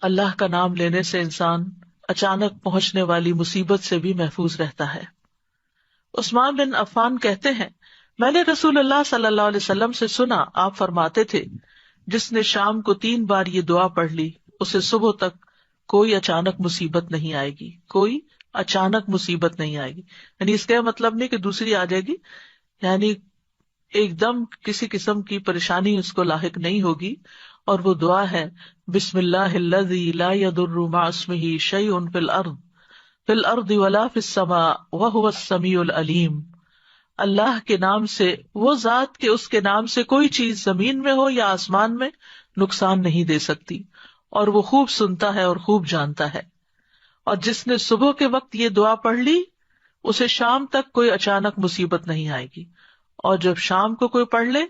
اللہ کا نام لینے سے انسان اچانک پہنچنے والی مصیبت سے بھی محفوظ رہتا ہے۔ عثمان بن عفان کہتے ہیں، میں نے رسول اللہ صلی اللہ علیہ وسلم سے سنا، آپ فرماتے تھے، جس نے شام کو 3 بار یہ دعا پڑھ لی اسے صبح تک کوئی اچانک مصیبت نہیں آئے گی، کوئی اچانک مصیبت نہیں آئے گی۔ یعنی اس کا مطلب نہیں کہ دوسری آ جائے گی، یعنی ایک دم کسی قسم کی پریشانی اس کو لاحق نہیں ہوگی۔ اور وہ دعا ہے، بسم اللہ الذی لا یضر مع اسمہ شیء فی الارض ولا فی السماء وہو السمیع العلیم۔ اللہ کے نام سے، وہ ذات کہ اس کے نام سے کوئی چیز زمین میں ہو یا آسمان میں نقصان نہیں دے سکتی، اور وہ خوب سنتا ہے اور خوب جانتا ہے۔ اور جس نے صبح کے وقت یہ دعا پڑھ لی اسے شام تک کوئی اچانک مصیبت نہیں آئے گی، اور جب شام کو کوئی پڑھ لے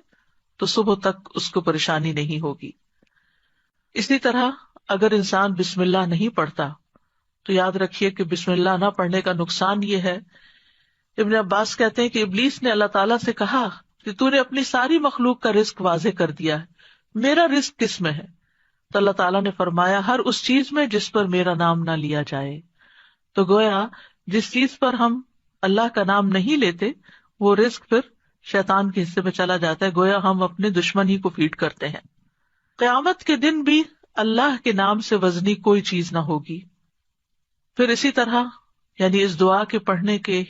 تو صبح تک اس کو پریشانی نہیں ہوگی۔ اسی طرح اگر انسان بسم اللہ نہیں پڑھتا تو یاد رکھیے کہ بسم اللہ نہ پڑھنے کا نقصان یہ ہے، ابن عباس کہتے ہیں کہ ابلیس نے اللہ تعالیٰ سے کہا کہ تو نے اپنی ساری مخلوق کا رزق واضح کر دیا ہے، میرا رزق کس میں ہے؟ تو اللہ تعالیٰ نے فرمایا، ہر اس چیز میں جس پر میرا نام نہ لیا جائے۔ تو گویا جس چیز پر ہم اللہ کا نام نہیں لیتے وہ رزق پھر شیطان کے حصے میں چلا جاتا ہے، گویا ہم اپنے دشمن ہی کو فیڈ کرتے ہیں۔ قیامت کے دن بھی اللہ کے نام سے وزنی کوئی چیز نہ ہوگی۔ پھر اسی طرح یعنی اس دعا کے پڑھنے کے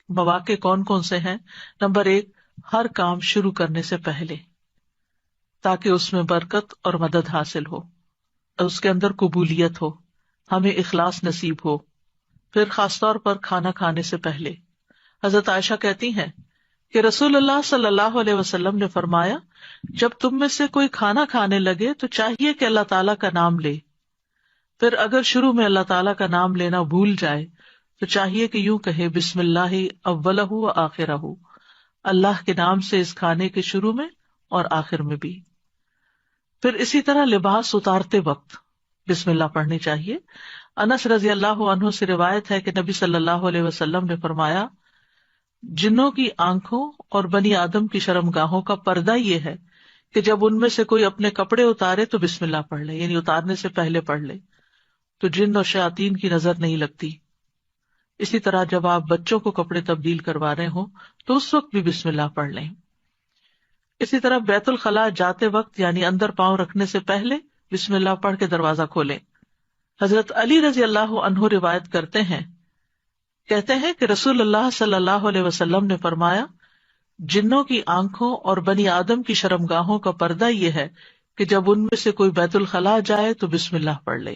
مواقع کون کون سے ہیں؟ نمبر 1، ہر کام شروع کرنے سے پہلے، تاکہ اس میں برکت اور مدد حاصل ہو، اس کے اندر قبولیت ہو، ہمیں اخلاص نصیب ہو۔ پھر خاص طور پر کھانا کھانے سے پہلے، حضرت عائشہ کہتی ہیں کہ رسول اللہ صلی اللہ علیہ وسلم نے فرمایا، جب تم میں سے کوئی کھانا کھانے لگے تو چاہیے کہ اللہ تعالیٰ کا نام لے، پھر اگر شروع میں اللہ تعالیٰ کا نام لینا بھول جائے تو چاہیے کہ یوں کہے، بسم اللہ اولہ و آخرہ، اللہ کے نام سے اس کھانے کے شروع میں اور آخر میں بھی۔ پھر اسی طرح لباس اتارتے وقت بسم اللہ پڑھنی چاہیے۔ انس رضی اللہ عنہ سے روایت ہے کہ نبی صلی اللہ علیہ وسلم نے فرمایا، جنوں کی آنکھوں اور بنی آدم کی شرمگاہوں کا پردہ یہ ہے کہ جب ان میں سے کوئی اپنے کپڑے اتارے تو بسم اللہ پڑھ لے، یعنی اتارنے سے پہلے پڑھ لے، تو جن اور شیاطین کی نظر نہیں لگتی۔ اسی طرح جب آپ بچوں کو کپڑے تبدیل کروا رہے ہوں تو اس وقت بھی بسم اللہ پڑھ لیں۔ اسی طرح بیت الخلاء جاتے وقت یعنی اندر پاؤں رکھنے سے پہلے بسم اللہ پڑھ کے دروازہ کھولیں۔ حضرت علی رضی اللہ عنہ روایت کرتے ہیں، کہتے ہیں کہ رسول اللہ صلی اللہ علیہ وسلم نے فرمایا، جنوں کی آنکھوں اور بنی آدم کی شرمگاہوں کا پردہ یہ ہے کہ جب ان میں سے کوئی بیت الخلاء جائے تو بسم اللہ پڑھ لے،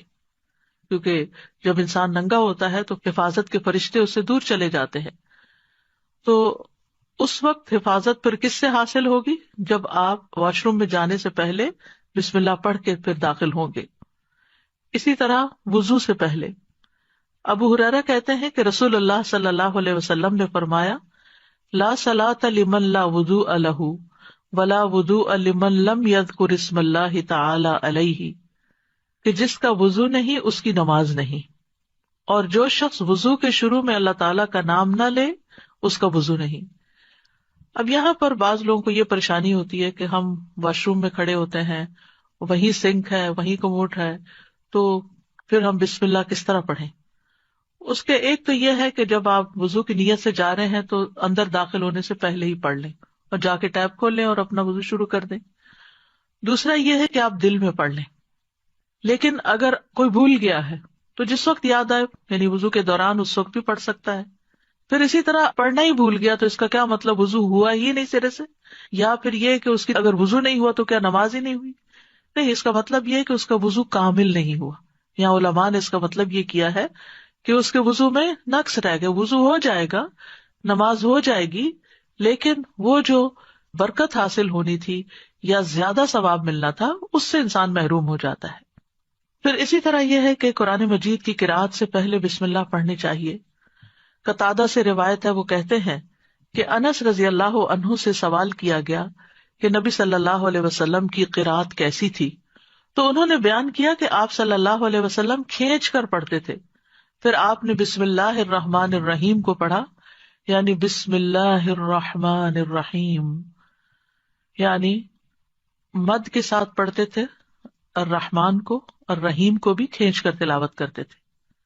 کیونکہ جب انسان ننگا ہوتا ہے تو حفاظت کے فرشتے اس سے دور چلے جاتے ہیں۔ تو اس وقت حفاظت پھر کس سے حاصل ہوگی؟ جب آپ واش روم میں جانے سے پہلے بسم اللہ پڑھ کے پھر داخل ہوں گے۔ اسی طرح وضو سے پہلے، ابو ہریرہ کہتے ہیں کہ رسول اللہ صلی اللہ علیہ وسلم نے فرمایا، لا صلاۃ لمن لا وضوء لہ ولا وضوء لمن لم یذکر اسم اللہ تعالی علیہ، کہ جس کا وضو نہیں اس کی نماز نہیں، اور جو شخص وضو کے شروع میں اللہ تعالیٰ کا نام نہ لے اس کا وضو نہیں۔ اب یہاں پر بعض لوگوں کو یہ پریشانی ہوتی ہے کہ ہم واش روم میں کھڑے ہوتے ہیں، وہیں سنک ہے، وہیں کموڈ ہے، تو پھر ہم بسم اللہ کس طرح پڑھیں؟ اس کے ایک تو یہ ہے کہ جب آپ وضو کی نیت سے جا رہے ہیں تو اندر داخل ہونے سے پہلے ہی پڑھ لیں اور جا کے ٹیپ کھول لیں اور اپنا وضو شروع کر دیں۔ دوسرا یہ ہے کہ آپ دل میں پڑھ لیں، لیکن اگر کوئی بھول گیا ہے تو جس وقت یاد آئے یعنی وضو کے دوران اس وقت بھی پڑھ سکتا ہے۔ پھر اسی طرح پڑھنا ہی بھول گیا تو اس کا کیا مطلب؟ وضو ہوا ہی نہیں سرے سے، یا پھر یہ کہ اس کی اگر وضو نہیں ہوا تو کیا نماز ہی نہیں ہوئی؟ نہیں، اس کا مطلب یہ ہے کہ اس کا وضو کامل نہیں ہوا۔ یہاں علماء نے اس کا مطلب یہ کیا ہے کہ اس کے وضو میں نقص رہ گیا، وضو ہو جائے گا، نماز ہو جائے گی، لیکن وہ جو برکت حاصل ہونی تھی یا زیادہ ثواب ملنا تھا اس سے انسان محروم ہو جاتا ہے۔ پھر اسی طرح یہ ہے کہ قرآن مجید کی قرأت سے پہلے بسم اللہ پڑھنی چاہیے۔ قتادہ سے روایت ہے، وہ کہتے ہیں کہ انس رضی اللہ عنہ سے سوال کیا گیا کہ نبی صلی اللہ علیہ وسلم کی قرأت کیسی تھی، تو انہوں نے بیان کیا کہ آپ صلی اللہ علیہ وسلم کھینچ کر پڑھتے تھے۔ پھر آپ نے بسم اللہ الرحمن الرحیم کو پڑھا، یعنی بسم اللہ الرحمن الرحیم، یعنی مد کے ساتھ پڑھتے تھے، الرحمن کو اور رحیم کو بھی کھینچ کر تلاوت کرتے تھے.